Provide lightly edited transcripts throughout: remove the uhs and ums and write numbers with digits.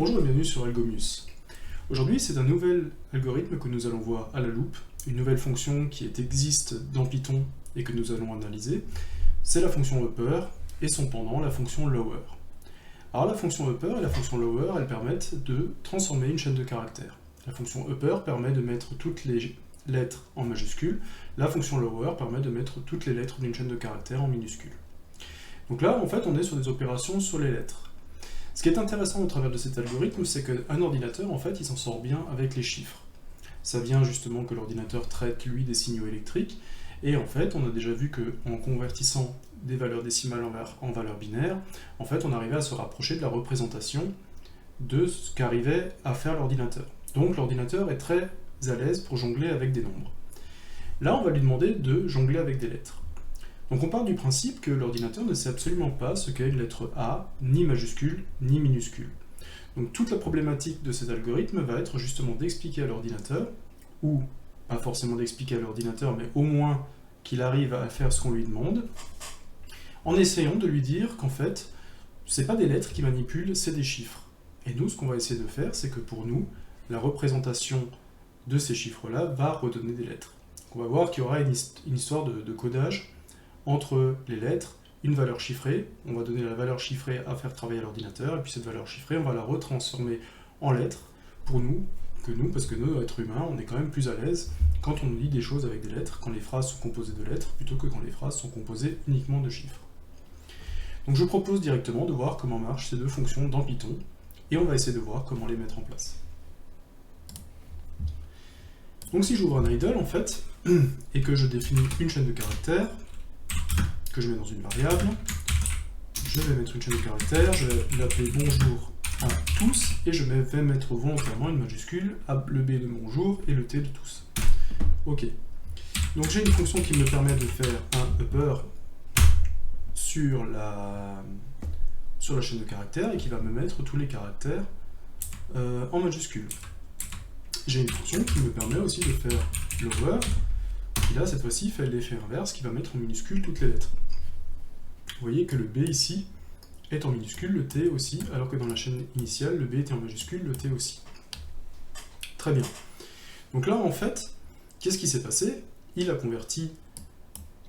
Bonjour et bienvenue sur Algomius. Aujourd'hui, c'est un nouvel algorithme que nous allons voir à la loupe, une nouvelle fonction qui existe dans Python et que nous allons analyser. C'est la fonction upper et son pendant, la fonction lower. Alors la fonction upper et la fonction lower, elles permettent de transformer une chaîne de caractères. La fonction upper permet de mettre toutes les lettres en majuscules, la fonction lower permet de mettre toutes les lettres d'une chaîne de caractères en minuscules. Donc là, en fait, on est sur des opérations sur les lettres. Ce qui est intéressant au travers de cet algorithme, c'est qu'un ordinateur, en fait, il s'en sort bien avec les chiffres. Ça vient justement que l'ordinateur traite, lui, des signaux électriques, et en fait, on a déjà vu qu'en convertissant des valeurs décimales en valeurs binaires, en fait, on arrivait à se rapprocher de la représentation de ce qu'arrivait à faire l'ordinateur. Donc l'ordinateur est très à l'aise pour jongler avec des nombres. Là, on va lui demander de jongler avec des lettres. Donc on part du principe que l'ordinateur ne sait absolument pas ce qu'est une lettre A, ni majuscule, ni minuscule. Donc toute la problématique de cet algorithme va être justement d'expliquer à l'ordinateur, ou pas forcément d'expliquer à l'ordinateur, mais au moins qu'il arrive à faire ce qu'on lui demande, en essayant de lui dire qu'en fait, c'est pas des lettres qui manipulent, c'est des chiffres. Et nous, ce qu'on va essayer de faire, c'est que pour nous, la représentation de ces chiffres-là va redonner des lettres. Donc on va voir qu'il y aura une histoire de codage entre les lettres, une valeur chiffrée, on va donner la valeur chiffrée à faire travailler à l'ordinateur, et puis cette valeur chiffrée, on va la retransformer en lettres pour nous, parce que nous, êtres humains, on est quand même plus à l'aise quand on lit des choses avec des lettres, quand les phrases sont composées de lettres, plutôt que quand les phrases sont composées uniquement de chiffres. Donc je propose directement de voir comment marchent ces deux fonctions dans Python, et on va essayer de voir comment les mettre en place. Donc si j'ouvre un idle, en fait, et que je définis une chaîne de caractères, que je mets dans une variable, je vais mettre une chaîne de caractères, je vais l'appeler bonjour à tous, et je vais mettre volontairement une majuscule, le B de bonjour et le T de tous. Ok. Donc j'ai une fonction qui me permet de faire un upper sur la chaîne de caractères et qui va me mettre tous les caractères en majuscule. J'ai une fonction qui me permet aussi de faire lower, qui là, cette fois-ci, fait l'effet inverse, qui va mettre en minuscule toutes les lettres. Vous voyez que le B ici est en minuscule, le T aussi, alors que dans la chaîne initiale, le B était en majuscule, le T aussi. Très bien. Donc là, en fait, qu'est-ce qui s'est passé? Il a converti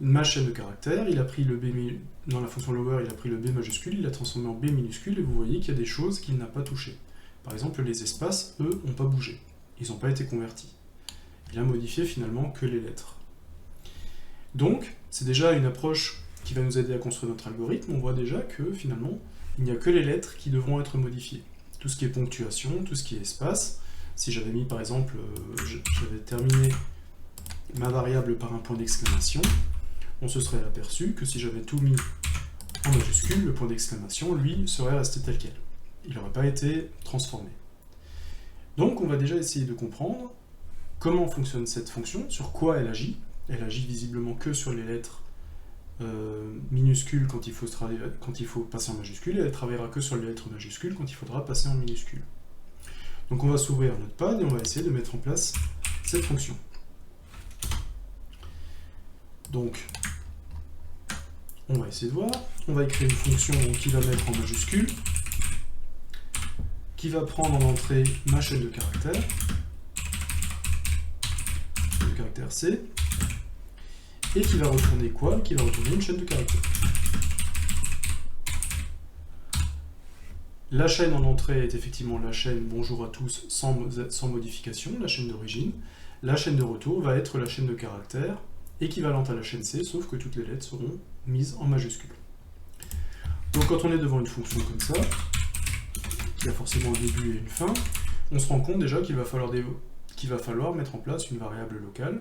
ma chaîne de caractères, il a pris le B, dans la fonction lower, il a pris le B majuscule, il l'a transformé en B minuscule, et vous voyez qu'il y a des choses qu'il n'a pas touchées. Par exemple, les espaces, eux, n'ont pas bougé. Ils n'ont pas été convertis. Il a modifié finalement que les lettres. Donc, c'est déjà une approche qui va nous aider à construire notre algorithme. On voit déjà que finalement, il n'y a que les lettres qui devront être modifiées. Tout ce qui est ponctuation, tout ce qui est espace. Si j'avais mis par exemple, j'avais terminé ma variable par un point d'exclamation, on se serait aperçu que si j'avais tout mis en majuscule, le point d'exclamation, lui, serait resté tel quel. Il n'aurait pas été transformé. Donc, on va déjà essayer de comprendre comment fonctionne cette fonction, sur quoi elle agit. Elle agit visiblement que sur les lettres minuscules quand il faut passer en majuscule, et elle travaillera que sur les lettres majuscules quand il faudra passer en minuscule. Donc on va s'ouvrir notre pad et on va essayer de mettre en place cette fonction. Donc, on va essayer de voir. On va écrire une fonction qui va mettre en majuscule, qui va prendre en entrée ma chaîne de caractères, C, et qui va retourner quoi? Qui va retourner une chaîne de caractères. La chaîne en entrée est effectivement la chaîne bonjour à tous sans modification, la chaîne d'origine. La chaîne de retour va être la chaîne de caractères équivalente à la chaîne C, sauf que toutes les lettres seront mises en majuscule. Donc quand on est devant une fonction comme ça, qui a forcément un début et une fin, on se rend compte déjà qu'il va falloir mettre en place une variable locale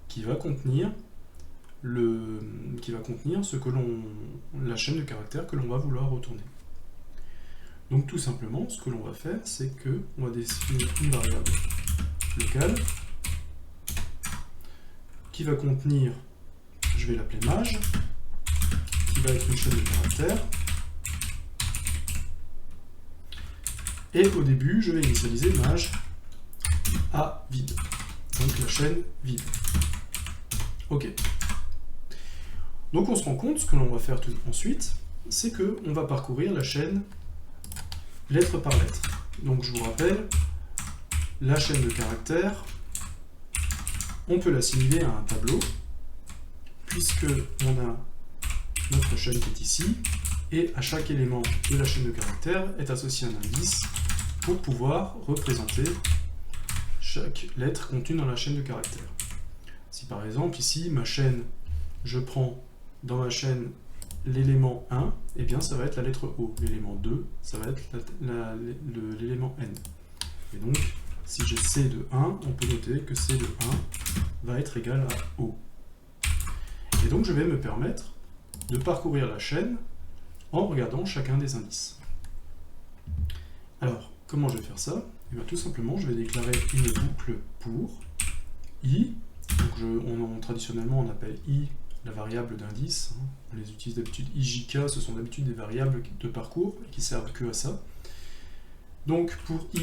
qui va contenir la chaîne de caractères que l'on va vouloir retourner. Donc tout simplement, ce que l'on va faire, c'est qu'on va définir une variable locale qui va contenir, je vais l'appeler maj, qui va être une chaîne de caractères, et au début, je vais initialiser maj à vide, donc la chaîne vide. Ok. Donc on se rend compte, ce que l'on va faire ensuite, c'est qu'on va parcourir la chaîne lettre par lettre. Donc je vous rappelle, la chaîne de caractères, on peut l'assimiler à un tableau, puisque on a notre chaîne qui est ici, et à chaque élément de la chaîne de caractères est associé un indice pour pouvoir représenter chaque lettre contenue dans la chaîne de caractères. Si par exemple ici, ma chaîne, je prends dans ma chaîne l'élément 1, eh bien ça va être la lettre O. L'élément 2, ça va être l'élément N. Et donc, si j'ai C de 1, on peut noter que C de 1 va être égal à O. Et donc je vais me permettre de parcourir la chaîne en regardant chacun des indices. Alors, comment je vais faire ça? Eh bien, tout simplement, je vais déclarer une boucle pour I. Donc traditionnellement, on appelle I la variable d'indice. On les utilise d'habitude IJK, ce sont d'habitude des variables de parcours qui servent que à ça. Donc, pour I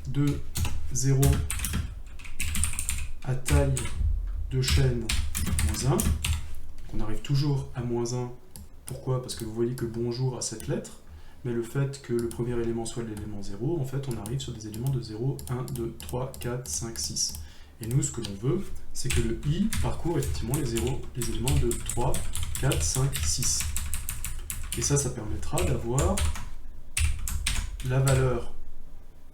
de 0 à taille de chaîne -1, on arrive toujours à -1. Pourquoi? Parce que vous voyez que bonjour a cette lettre, mais le fait que le premier élément soit l'élément 0, en fait, on arrive sur des éléments de 0, 1, 2, 3, 4, 5, 6. Et nous, ce que l'on veut, c'est que le I parcourt effectivement les éléments de 3, 4, 5, 6. Et ça permettra d'avoir la valeur,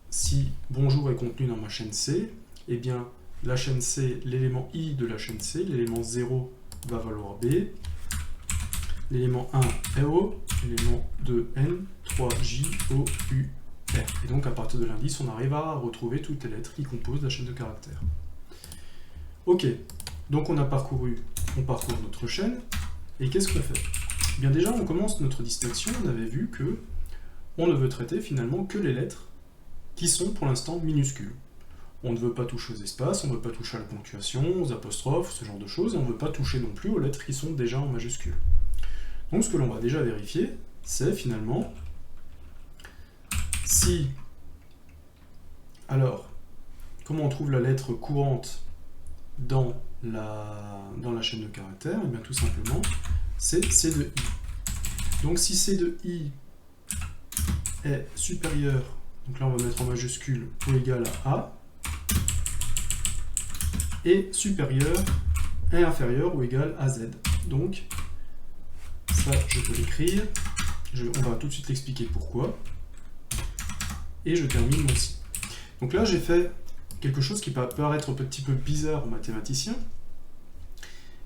si bonjour est contenu dans ma chaîne C, eh bien, la chaîne C, l'élément I de la chaîne C, l'élément 0 va valoir B, l'élément 1 est O, l'élément 2 N, 3 J, O, U, R. Et donc à partir de l'indice, on arrive à retrouver toutes les lettres qui composent la chaîne de caractères. Ok, donc on parcourt notre chaîne, et qu'est-ce qu'on fait? Eh bien déjà, on commence notre distinction, on avait vu que on ne veut traiter finalement que les lettres qui sont pour l'instant minuscules. On ne veut pas toucher aux espaces, on ne veut pas toucher à la ponctuation, aux apostrophes, ce genre de choses, et on ne veut pas toucher non plus aux lettres qui sont déjà en majuscules. Donc ce que l'on va déjà vérifier, c'est finalement si... Alors, comment on trouve la lettre courante dans la chaîne de caractères? Et bien tout simplement, c'est C de I. Donc si C de I est supérieur, donc là on va mettre en majuscule ou égal à A, et supérieur est inférieur ou égal à Z. Donc, ça je peux l'écrire, on va tout de suite l'expliquer pourquoi, et je termine mon si. Donc là j'ai fait quelque chose qui peut paraître un petit peu bizarre aux mathématiciens.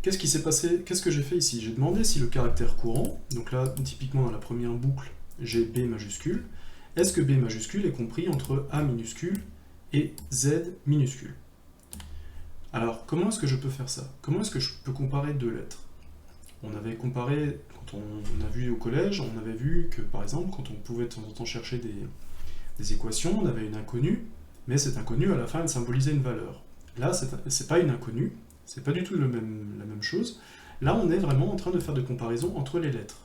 Qu'est-ce qui s'est passé? Qu'est-ce que j'ai fait ici? J'ai demandé si le caractère courant, donc là typiquement dans la première boucle, j'ai B majuscule, est-ce que B majuscule est compris entre A minuscule et Z minuscule? Alors, comment est-ce que je peux faire ça? Comment est-ce que je peux comparer deux lettres? On avait comparé, quand on a vu au collège, on avait vu que, par exemple, quand on pouvait de temps en temps chercher des équations, on avait une inconnue, mais cette inconnue, à la fin, elle symbolisait une valeur. Là, c'est pas une inconnue, c'est pas du tout la même chose. Là, on est vraiment en train de faire des comparaisons entre les lettres.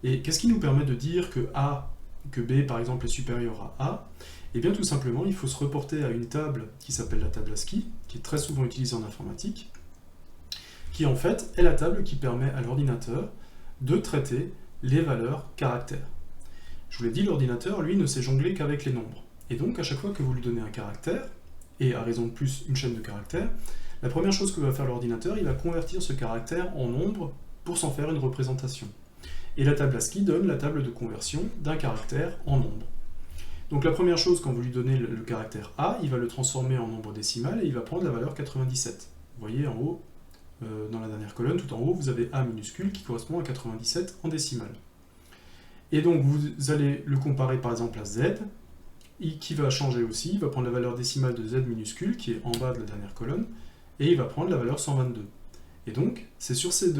Et qu'est-ce qui nous permet de dire que B, par exemple, est supérieur à A? Eh bien, tout simplement, il faut se reporter à une table qui s'appelle la table ASCII, qui est très souvent utilisée en informatique, qui en fait est la table qui permet à l'ordinateur de traiter les valeurs caractères. Je vous l'ai dit, l'ordinateur, lui, ne sait jongler qu'avec les nombres. Et donc, à chaque fois que vous lui donnez un caractère, et à raison de plus une chaîne de caractères, la première chose que va faire l'ordinateur, il va convertir ce caractère en nombre pour s'en faire une représentation. Et la table ASCII donne la table de conversion d'un caractère en nombre. Donc la première chose, quand vous lui donnez le caractère A, il va le transformer en nombre décimal et il va prendre la valeur 97. Vous voyez en haut, dans la dernière colonne, tout en haut, vous avez A minuscule qui correspond à 97 en décimal. Et donc vous allez le comparer par exemple à Z, qui va changer aussi, il va prendre la valeur décimale de Z minuscule, qui est en bas de la dernière colonne, et il va prendre la valeur 122. Et donc, c'est sur ces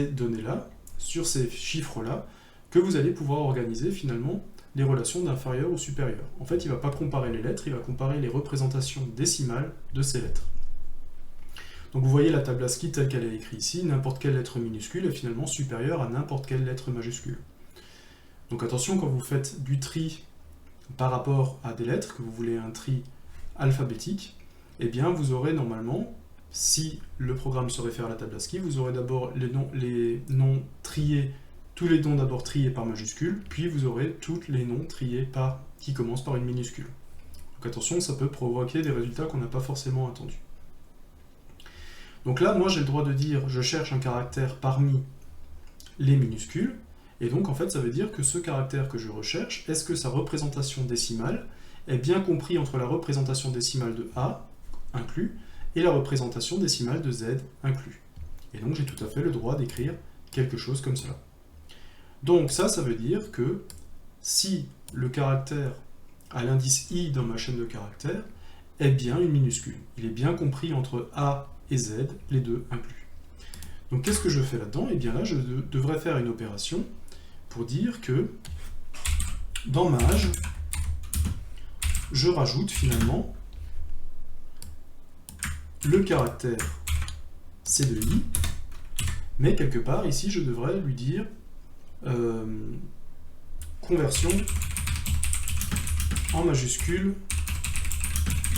données-là, sur ces chiffres-là, que vous allez pouvoir organiser finalement les relations d'inférieur ou supérieur. En fait, il ne va pas comparer les lettres, il va comparer les représentations décimales de ces lettres. Donc vous voyez la table ASCII telle qu'elle est écrite ici, n'importe quelle lettre minuscule est finalement supérieure à n'importe quelle lettre majuscule. Donc attention, quand vous faites du tri par rapport à des lettres, que vous voulez un tri alphabétique, eh bien vous aurez normalement, si le programme se réfère à la table ASCII, vous aurez d'abord les noms triés tous les noms d'abord triés par majuscule, puis vous aurez tous les noms triés qui commencent par une minuscule. Donc attention, ça peut provoquer des résultats qu'on n'a pas forcément attendus. Donc là, moi j'ai le droit de dire je cherche un caractère parmi les minuscules, et donc en fait ça veut dire que ce caractère que je recherche, est-ce que sa représentation décimale est bien compris entre la représentation décimale de A, inclus, et la représentation décimale de Z, inclus. Et donc j'ai tout à fait le droit d'écrire quelque chose comme cela. Donc ça veut dire que si le caractère à l'indice I dans ma chaîne de caractères est bien une minuscule, il est bien compris entre A et Z, les deux inclus. Donc qu'est-ce que je fais là-dedans? Et bien là, je devrais faire une opération pour dire que dans maj, je rajoute finalement le caractère C de I, mais quelque part ici, je devrais lui dire conversion en majuscule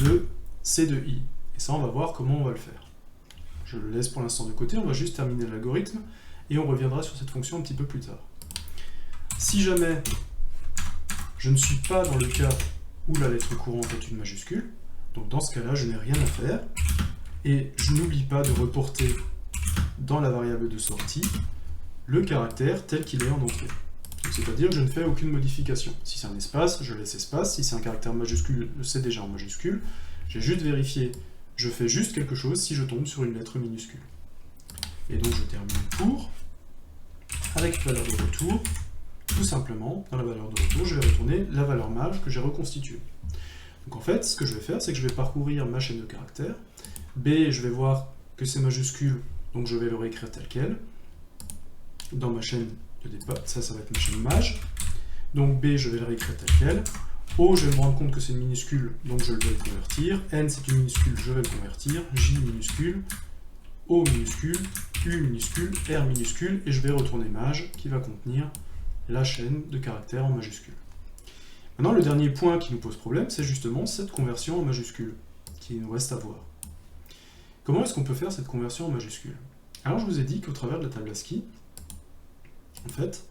de C de I. Et ça, on va voir comment on va le faire. Je le laisse pour l'instant de côté, on va juste terminer l'algorithme, et on reviendra sur cette fonction un petit peu plus tard. Si jamais je ne suis pas dans le cas où la lettre courante est une majuscule, donc dans ce cas-là, je n'ai rien à faire, et je n'oublie pas de reporter dans la variable de sortie le caractère tel qu'il est en entrée. C'est-à-dire que je ne fais aucune modification. Si c'est un espace, je laisse espace. Si c'est un caractère majuscule, c'est déjà en majuscule. J'ai juste vérifié, je fais juste quelque chose si je tombe sur une lettre minuscule. Et donc je termine pour, avec valeur de retour, tout simplement, dans la valeur de retour, je vais retourner la valeur maj que j'ai reconstituée. Donc en fait, ce que je vais faire, c'est que je vais parcourir ma chaîne de caractères. B, je vais voir que c'est majuscule, donc je vais le réécrire tel quel. Dans ma chaîne de départ, ça va être ma chaîne maj. Donc B, je vais le réécrire tel quel. O, je vais me rendre compte que c'est une minuscule, donc je vais le convertir. N, c'est une minuscule, je vais le convertir. J minuscule, O minuscule, U minuscule, R minuscule, et je vais retourner maj qui va contenir la chaîne de caractères en majuscule. Maintenant, le dernier point qui nous pose problème, c'est justement cette conversion en majuscule, qui nous reste à voir. Comment est-ce qu'on peut faire cette conversion en majuscule? Alors, je vous ai dit qu'au travers de la table ASCII, en fait,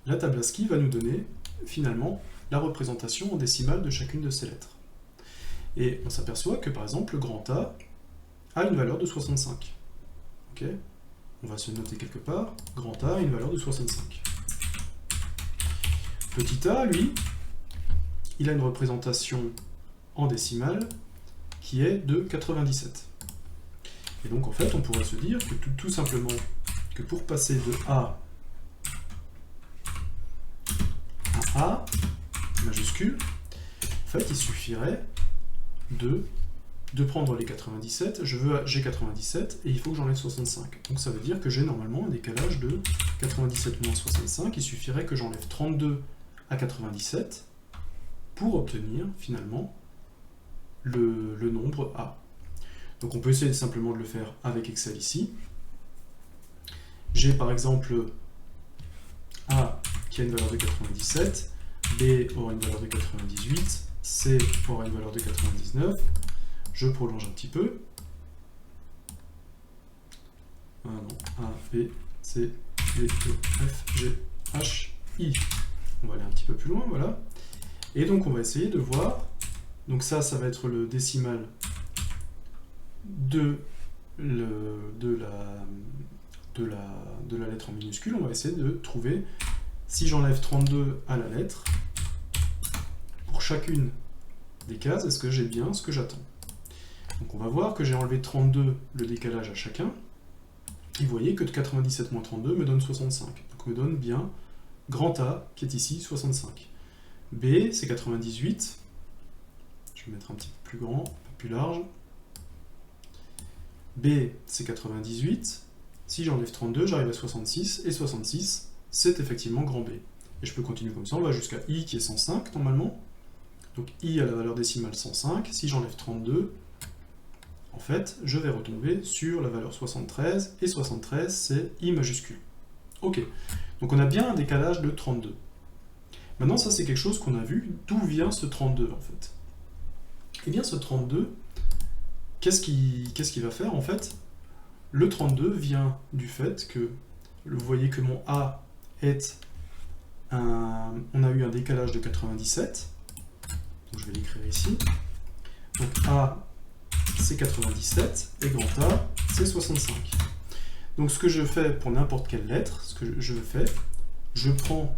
la table ASCII va nous donner, finalement, la représentation en décimale de chacune de ces lettres. Et on s'aperçoit que, par exemple, le grand A a une valeur de 65. Ok? On va se noter quelque part, grand A a une valeur de 65. Petit a, lui, il a une représentation en décimale qui est de 97. Et donc, en fait, on pourrait se dire que tout simplement, que pour passer de A à A, majuscule, en fait, il suffirait de prendre les 97, j'ai 97, et il faut que j'enlève 65. Donc ça veut dire que j'ai normalement un décalage de 97 moins 65, il suffirait que j'enlève 32 à 97 pour obtenir, finalement, le nombre A. Donc on peut essayer simplement de le faire avec Excel ici. J'ai par exemple A qui a une valeur de 97, B aura une valeur de 98, C aura une valeur de 99. Je prolonge un petit peu. Ah non, A, B, C, D, E, F, G, H, I. On va aller un petit peu plus loin, voilà. Et donc on va essayer de voir. Donc ça va être le décimal de la lettre en minuscule. On va essayer de trouver, si j'enlève 32 à la lettre, pour chacune des cases, est-ce que j'ai bien ce que j'attends? Donc on va voir que j'ai enlevé 32, le décalage à chacun, et vous voyez que de 97 moins 32 me donne 65, donc me donne bien grand A, qui est ici, 65. B, c'est 98, je vais mettre un petit peu plus grand, un peu plus large. B, c'est 98, si j'enlève 32, j'arrive à 66, et 66, c'est effectivement grand B. Et je peux continuer comme ça, on va jusqu'à I qui est 105 normalement. Donc I a la valeur décimale 105, si j'enlève 32, en fait, je vais retomber sur la valeur 73, et 73, c'est I majuscule. Ok, donc on a bien un décalage de 32. Maintenant, ça c'est quelque chose qu'on a vu, d'où vient ce 32 en fait? Eh bien ce 32, qu'est-ce qu'il va faire en fait? Le 32 vient du fait que, vous voyez que mon A on a eu un décalage de 97, donc je vais l'écrire ici. Donc A, c'est 97, et grand A, c'est 65. Donc ce que je fais pour n'importe quelle lettre, ce que je fais, je prends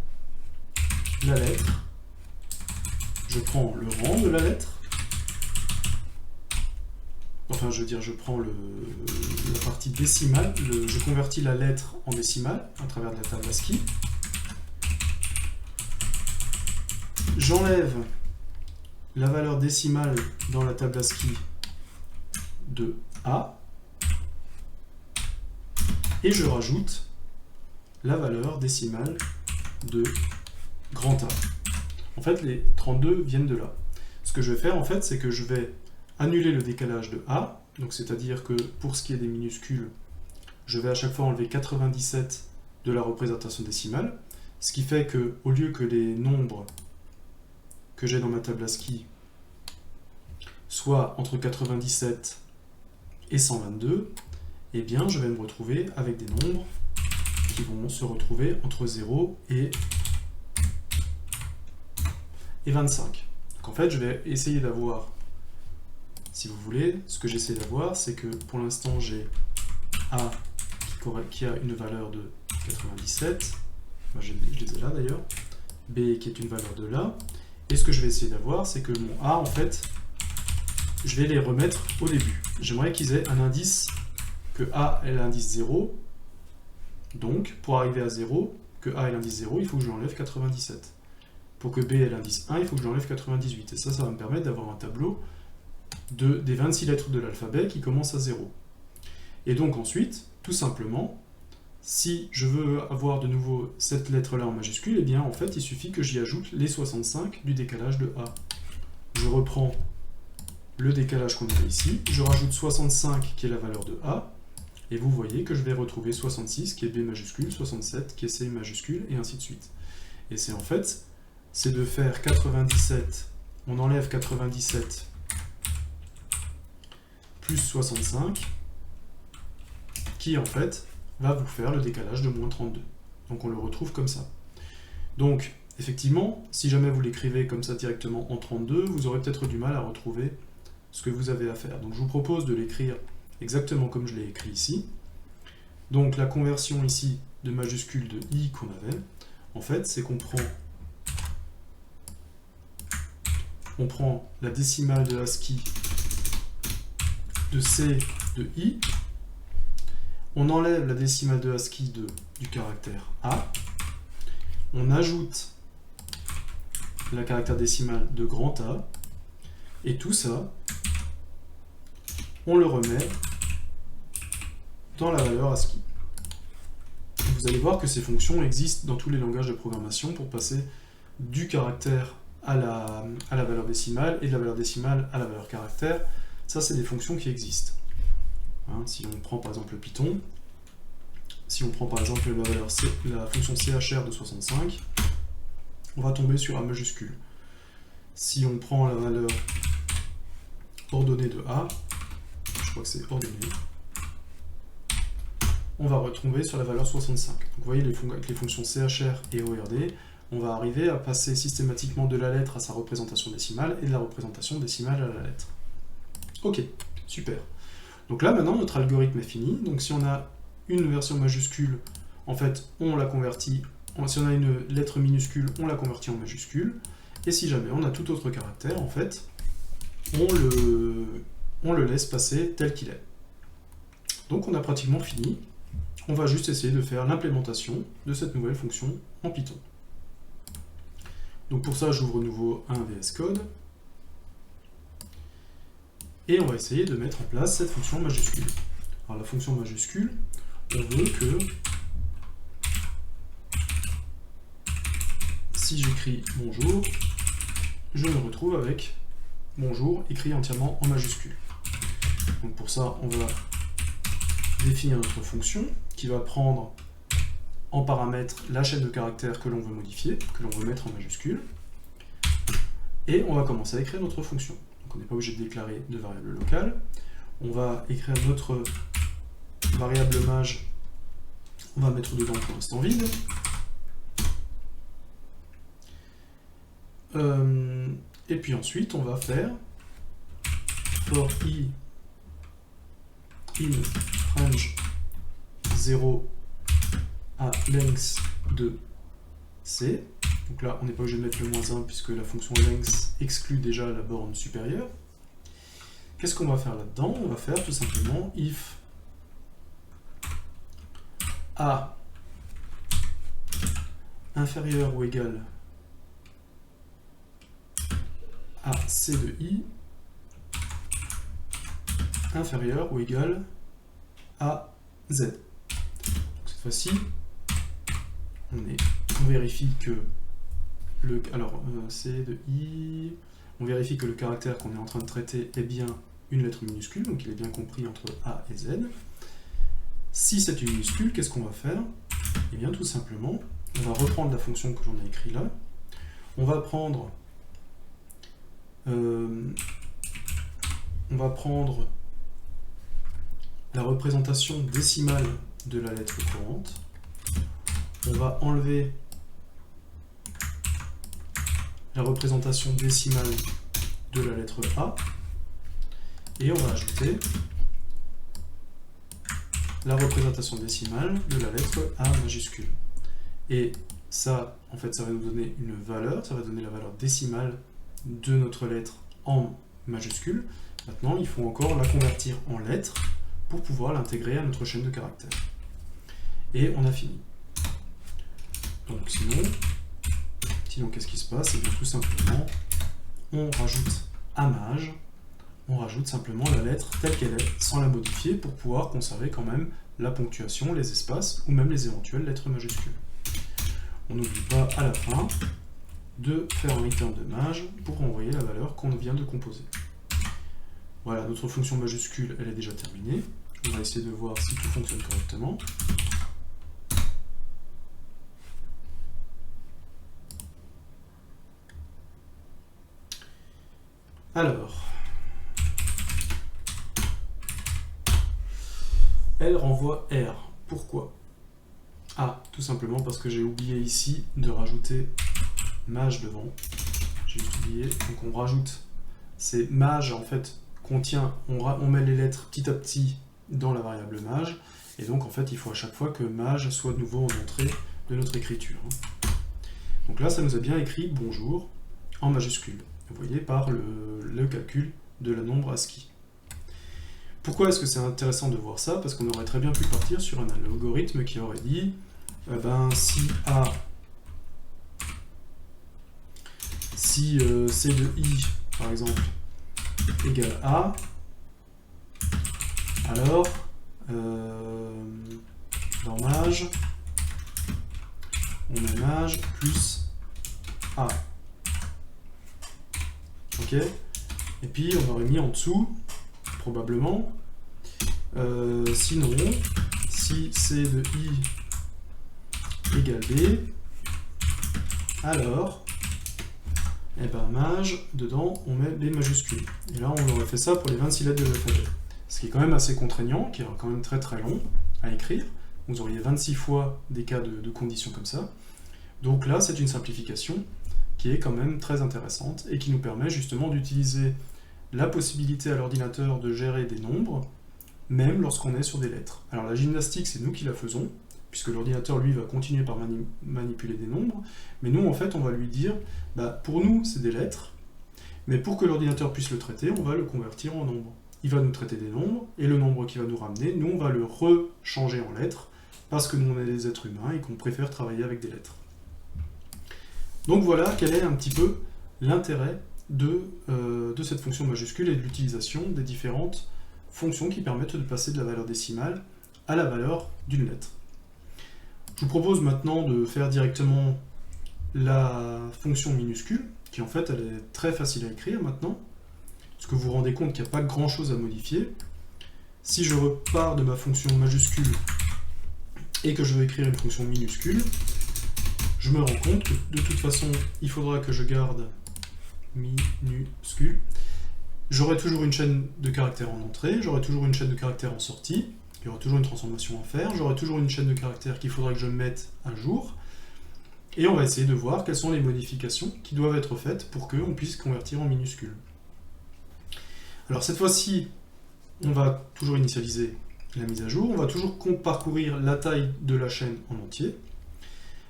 la lettre, je prends le rang de la lettre, enfin je veux dire je prends la partie décimale, je convertis la lettre en décimale à travers de la table ASCII, j'enlève la valeur décimale dans la table ASCII de A, et je rajoute la valeur décimale de grand A. En fait, les 32 viennent de là. Ce que je vais faire, en fait, c'est que je vais annuler le décalage de A, donc c'est-à-dire que pour ce qui est des minuscules, je vais à chaque fois enlever 97 de la représentation décimale, ce qui fait que, au lieu que les nombres que j'ai dans ma table ASCII soient entre 97 et 122, eh bien je vais me retrouver avec des nombres qui vont se retrouver entre 0 et 25. Donc en fait, je vais essayer d'avoir, si vous voulez, ce que j'essaie d'avoir, c'est que pour l'instant j'ai A qui a une valeur de 97, enfin, je les ai là d'ailleurs, B qui est une valeur de là, et ce que je vais essayer d'avoir, c'est que mon A, en fait, je vais les remettre au début. J'aimerais qu'ils aient un indice, que A ait l'indice 0, donc pour arriver à 0, que A ait l'indice 0, il faut que je lui enlève 97. Pour que B ait l'indice 1, il faut que je lui enlève 98. Et ça va me permettre d'avoir un tableau des 26 lettres de l'alphabet qui commencent à 0. Et donc ensuite, tout simplement, si je veux avoir de nouveau cette lettre-là en majuscule, eh bien en fait, il suffit que j'y ajoute les 65 du décalage de A. Je reprends le décalage qu'on avait ici, je rajoute 65 qui est la valeur de A, et vous voyez que je vais retrouver 66 qui est B majuscule, 67 qui est C majuscule, et ainsi de suite. Et c'est en fait, c'est de faire 97, on enlève 97 plus 65, qui en fait va vous faire le décalage de moins 32. Donc on le retrouve comme ça. Donc effectivement, si jamais vous l'écrivez comme ça directement en 32, vous aurez peut-être du mal à retrouver ce que vous avez à faire. Donc je vous propose de l'écrire exactement comme je l'ai écrit ici. Donc la conversion ici de majuscule de I qu'on avait, en fait, c'est qu'on prend la décimale de ASCII de C de I, on enlève la décimale de ASCII du caractère A, on ajoute la caractère décimal de grand A, et tout ça, on le remet dans la valeur ASCII. Vous allez voir que ces fonctions existent dans tous les langages de programmation pour passer du caractère à la valeur décimale et de la valeur décimale à la valeur caractère. Ça, c'est des fonctions qui existent. Hein, si on prend par exemple le Python, si on prend par exemple la fonction CHR de 65, on va tomber sur A majuscule. Si on prend la valeur ordonnée de A, je crois que c'est ordonnée, on va retomber sur la valeur 65. Donc vous voyez, avec les fonctions CHR et ORD, on va arriver à passer systématiquement de la lettre à sa représentation décimale et de la représentation décimale à la lettre. Ok, super. Donc là, maintenant, notre algorithme est fini. Donc si on a une version majuscule, en fait, on la convertit. Si on a une lettre minuscule, on la convertit en majuscule. Et si jamais on a tout autre caractère, en fait, on le laisse passer tel qu'il est. Donc on a pratiquement fini. On va juste essayer de faire l'implémentation de cette nouvelle fonction en Python. Donc pour ça, j'ouvre de nouveau un VS Code. Et on va essayer de mettre en place cette fonction majuscule. Alors la fonction majuscule, on veut que si j'écris bonjour, je me retrouve avec bonjour écrit entièrement en majuscule. Donc pour ça, on va définir notre fonction qui va prendre en paramètre la chaîne de caractères que l'on veut modifier, que l'on veut mettre en majuscule. Et on va commencer à écrire notre fonction. Donc on n'est pas obligé de déclarer de variable locale. On va écrire notre variable maj, on va mettre dedans pour l'instant vide. Et puis ensuite, on va faire for i in range 0 à length de c. Donc là, on n'est pas obligé de mettre le -1 puisque la fonction length exclut déjà la borne supérieure. Qu'est-ce qu'on va faire là-dedans? On va faire tout simplement if a inférieur ou égal à c de i inférieur ou égal à z. Donc cette fois-ci, on vérifie que c de i, on vérifie que le caractère qu'on est en train de traiter est bien une lettre minuscule, donc il est bien compris entre a et z. Si c'est une minuscule, qu'est-ce qu'on va faire? Eh bien tout simplement, on va reprendre la fonction que j'en ai écrite là. On va prendre la représentation décimale de la lettre courante. On va enlever la représentation décimale de la lettre A et on va ajouter la représentation décimale de la lettre A majuscule. Et ça, en fait, ça va nous donner une valeur, ça va donner la valeur décimale de notre lettre en majuscule. Maintenant, il faut encore la convertir en lettre pour pouvoir l'intégrer à notre chaîne de caractères. Et on a fini. Donc sinon qu'est-ce qui se passe? Et bien tout simplement, on rajoute à maj, on rajoute simplement la lettre telle qu'elle est, sans la modifier, pour pouvoir conserver quand même la ponctuation, les espaces, ou même les éventuelles lettres majuscules. On n'oublie pas à la fin de faire un return de maj pour envoyer la valeur qu'on vient de composer. Voilà, notre fonction majuscule, elle est déjà terminée. On va essayer de voir si tout fonctionne correctement. Alors, elle renvoie R. Pourquoi? Ah, tout simplement parce que j'ai oublié ici de rajouter maj devant. J'ai oublié, donc on rajoute. C'est maj en fait contient, on met les lettres petit à petit dans la variable maj, et donc en fait il faut à chaque fois que maj soit de nouveau en entrée de notre écriture. Donc là ça nous a bien écrit bonjour en majuscule, vous voyez, par le calcul de la nombre ASCII. Pourquoi est-ce que c'est intéressant de voir ça? Parce qu'on aurait très bien pu partir sur un algorithme qui aurait dit si C de I par exemple égale A, alors dans maj on met maj plus A. Ok? Et puis on aurait mis en dessous probablement sinon si C de I égale B, alors et ben maj, dedans on met les majuscules. Et là on aurait fait ça pour les 26 lettres de l'alphabet. Ce qui est quand même assez contraignant, qui est quand même très très long à écrire. Vous auriez 26 fois des cas de conditions comme ça. Donc là c'est une simplification qui est quand même très intéressante et qui nous permet justement d'utiliser la possibilité à l'ordinateur de gérer des nombres, même lorsqu'on est sur des lettres. Alors la gymnastique c'est nous qui la faisons, puisque l'ordinateur lui va continuer par manipuler des nombres, mais nous en fait on va lui dire, pour nous c'est des lettres, mais pour que l'ordinateur puisse le traiter, on va le convertir en nombre. Il va nous traiter des nombres, et le nombre qu'il va nous ramener, nous on va le rechanger en lettres, parce que nous on est des êtres humains et qu'on préfère travailler avec des lettres. Donc voilà quel est un petit peu l'intérêt de cette fonction majuscule et de l'utilisation des différentes fonctions qui permettent de passer de la valeur décimale à la valeur d'une lettre. Je vous propose maintenant de faire directement la fonction minuscule, qui en fait elle est très facile à écrire maintenant, parce que vous vous rendez compte qu'il n'y a pas grand chose à modifier. Si je repars de ma fonction majuscule et que je veux écrire une fonction minuscule, je me rends compte que de toute façon il faudra que je garde minuscule. J'aurai toujours une chaîne de caractères en entrée, j'aurai toujours une chaîne de caractères en sortie, il y aura toujours une transformation à faire, j'aurai toujours une chaîne de caractères qu'il faudra que je mette à jour, Et on va essayer de voir quelles sont les modifications qui doivent être faites pour qu'on puisse convertir en minuscules. Alors cette fois-ci, on va toujours initialiser la mise à jour, on va toujours parcourir la taille de la chaîne en entier,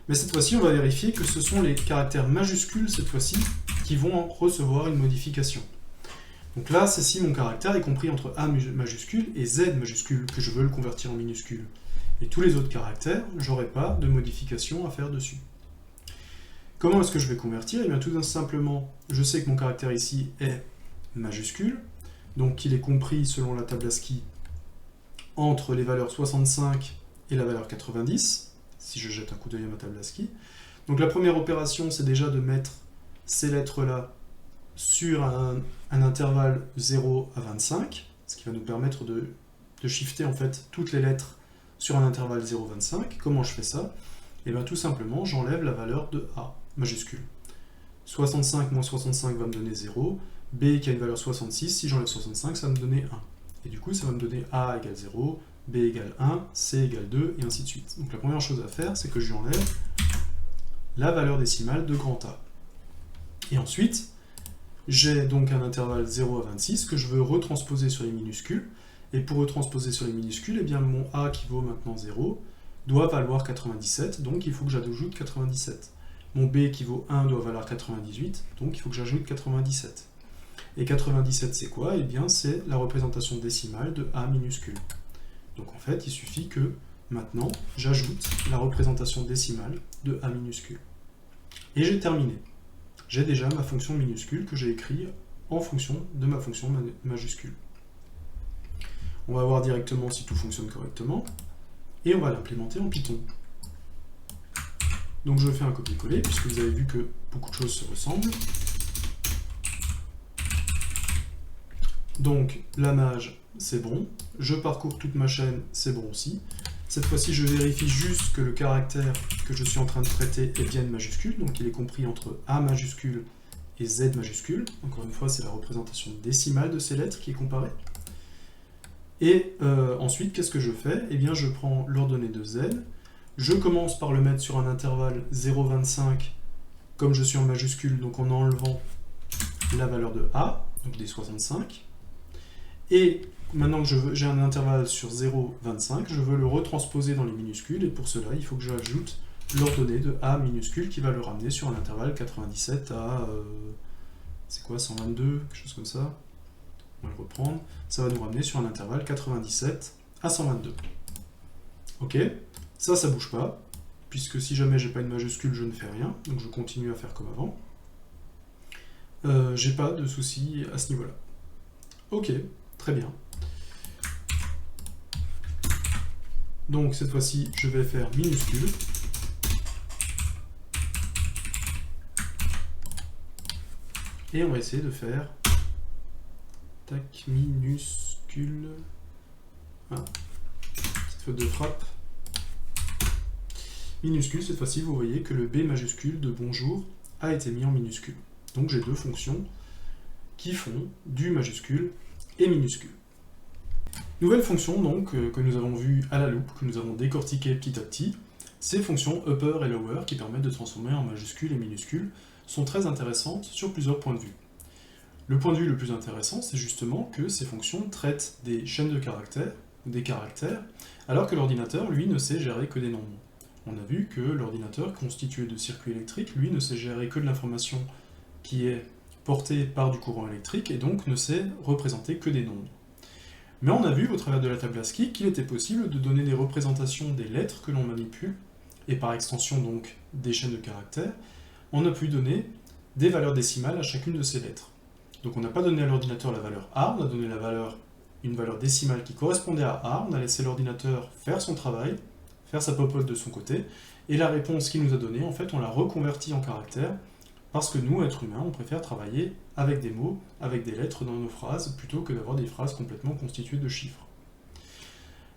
mais cette fois-ci, on va vérifier que ce sont les caractères majuscules, cette fois-ci, qui vont recevoir une modification. Donc là, c'est si mon caractère est compris entre A majuscule et Z majuscule, que je veux le convertir en minuscule. Et tous les autres caractères, j'aurai pas de modification à faire dessus. Comment est-ce que je vais convertir? Eh bien tout simplement, je sais que mon caractère ici est majuscule, donc il est compris selon la table ASCII entre les valeurs 65 et la valeur 90, si je jette un coup d'œil à ma table ASCII. Donc la première opération, c'est déjà de mettre ces lettres-là sur un intervalle 0 à 25, ce qui va nous permettre de shifter en fait toutes les lettres sur un intervalle 0 à 25. Comment je fais ça? Et bien tout simplement, j'enlève la valeur de A majuscule. 65 moins 65 va me donner 0, B qui a une valeur 66, si j'enlève 65, ça va me donner 1. Et du coup, ça va me donner A égale 0, B égale 1, C égale 2, et ainsi de suite. Donc la première chose à faire, c'est que je lui enlève la valeur décimale de grand A. Et ensuite, j'ai donc un intervalle 0 à 26 que je veux retransposer sur les minuscules. Et pour retransposer sur les minuscules, eh bien mon A qui vaut maintenant 0 doit valoir 97, donc il faut que j'ajoute 97. Mon B qui vaut 1 doit valoir 98, donc il faut que j'ajoute 97. Et 97 c'est quoi? Eh bien c'est la représentation décimale de A minuscule. Donc en fait, il suffit que maintenant j'ajoute la représentation décimale de A minuscule. Et j'ai terminé. J'ai déjà ma fonction minuscule que j'ai écrite en fonction de ma fonction majuscule. On va voir directement si tout fonctionne correctement, et on va l'implémenter en Python. Donc je fais un copier-coller, puisque vous avez vu que beaucoup de choses se ressemblent. Donc la mage, c'est bon. Je parcours toute ma chaîne, c'est bon aussi. Cette fois-ci, je vérifie juste que le caractère que je suis en train de traiter est bien une majuscule, donc il est compris entre A majuscule et Z majuscule. Encore une fois, c'est la représentation décimale de ces lettres qui est comparée. Et ensuite, qu'est-ce que je fais? Eh bien, je prends l'ordonnée de Z, je commence par le mettre sur un intervalle 0,25, comme je suis en majuscule, donc en enlevant la valeur de A, donc des 65. Et maintenant que j'ai un intervalle sur 0,25, je veux le retransposer dans les minuscules, et pour cela, il faut que j'ajoute l'ordonnée de A minuscule qui va le ramener sur un intervalle 97 à... c'est quoi, 122, quelque chose comme ça? On va le reprendre. Ça va nous ramener sur un intervalle 97 à 122. Ok, ça bouge pas, puisque si jamais j'ai pas une majuscule, je ne fais rien, donc je continue à faire comme avant. J'ai pas de soucis à ce niveau-là. Ok, très bien. Donc cette fois-ci, je vais faire minuscule. Et on va essayer de faire tac, minuscule. Ah, petite faute de frappe. Minuscule, cette fois-ci, vous voyez que le B majuscule de bonjour a été mis en minuscule. Donc j'ai deux fonctions qui font du majuscule et minuscule. Nouvelle fonction donc que nous avons vue à la loupe, que nous avons décortiquée petit à petit. Ces fonctions upper et lower qui permettent de transformer en majuscule et minuscule sont très intéressantes sur plusieurs points de vue. Le point de vue le plus intéressant, c'est justement que ces fonctions traitent des chaînes de caractères, des caractères, alors que l'ordinateur, lui, ne sait gérer que des nombres. On a vu que l'ordinateur, constitué de circuits électriques, lui, ne sait gérer que de l'information qui est portée par du courant électrique, et donc ne sait représenter que des nombres. Mais on a vu, au travers de la table ASCII, qu'il était possible de donner des représentations des lettres que l'on manipule, et par extension donc des chaînes de caractères, on a pu donner des valeurs décimales à chacune de ces lettres. Donc on n'a pas donné à l'ordinateur la valeur A, on a donné une valeur décimale qui correspondait à A, on a laissé l'ordinateur faire son travail, faire sa popote de son côté, et la réponse qu'il nous a donnée, en fait, on l'a reconvertie en caractère, parce que nous, êtres humains, on préfère travailler avec des mots, avec des lettres dans nos phrases, plutôt que d'avoir des phrases complètement constituées de chiffres.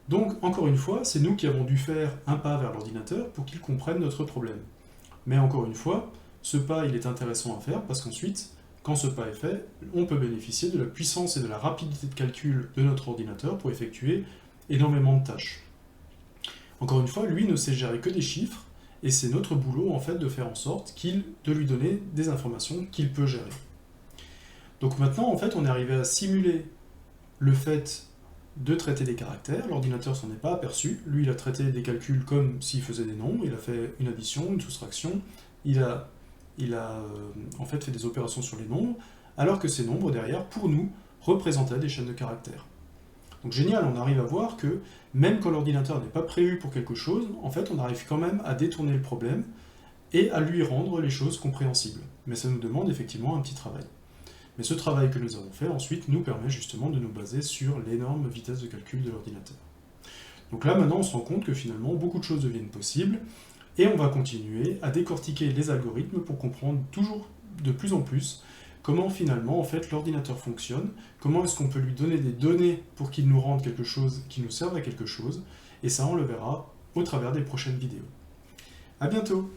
Donc, encore une fois, c'est nous qui avons dû faire un pas vers l'ordinateur pour qu'il comprenne notre problème. Mais encore une fois, ce pas, il est intéressant à faire, parce qu'ensuite, quand ce pas est fait, on peut bénéficier de la puissance et de la rapidité de calcul de notre ordinateur pour effectuer énormément de tâches. Encore une fois, lui ne sait gérer que des chiffres, et c'est notre boulot en fait de faire en sorte de lui donner des informations qu'il peut gérer. Donc maintenant en fait on est arrivé à simuler le fait de traiter des caractères, l'ordinateur s'en est pas aperçu, lui il a traité des calculs comme s'il faisait des nombres, il a fait une addition, une soustraction, il a en fait des opérations sur les nombres, alors que ces nombres derrière, pour nous, représentaient des chaînes de caractères. Donc génial, on arrive à voir que même quand l'ordinateur n'est pas prévu pour quelque chose, en fait on arrive quand même à détourner le problème et à lui rendre les choses compréhensibles. Mais ça nous demande effectivement un petit travail. Mais ce travail que nous avons fait ensuite nous permet justement de nous baser sur l'énorme vitesse de calcul de l'ordinateur. Donc là maintenant on se rend compte que finalement beaucoup de choses deviennent possibles et on va continuer à décortiquer les algorithmes pour comprendre toujours de plus en plus comment finalement en fait l'ordinateur fonctionne, comment est-ce qu'on peut lui donner des données pour qu'il nous rende quelque chose, qui nous serve à quelque chose, et ça on le verra au travers des prochaines vidéos. À bientôt!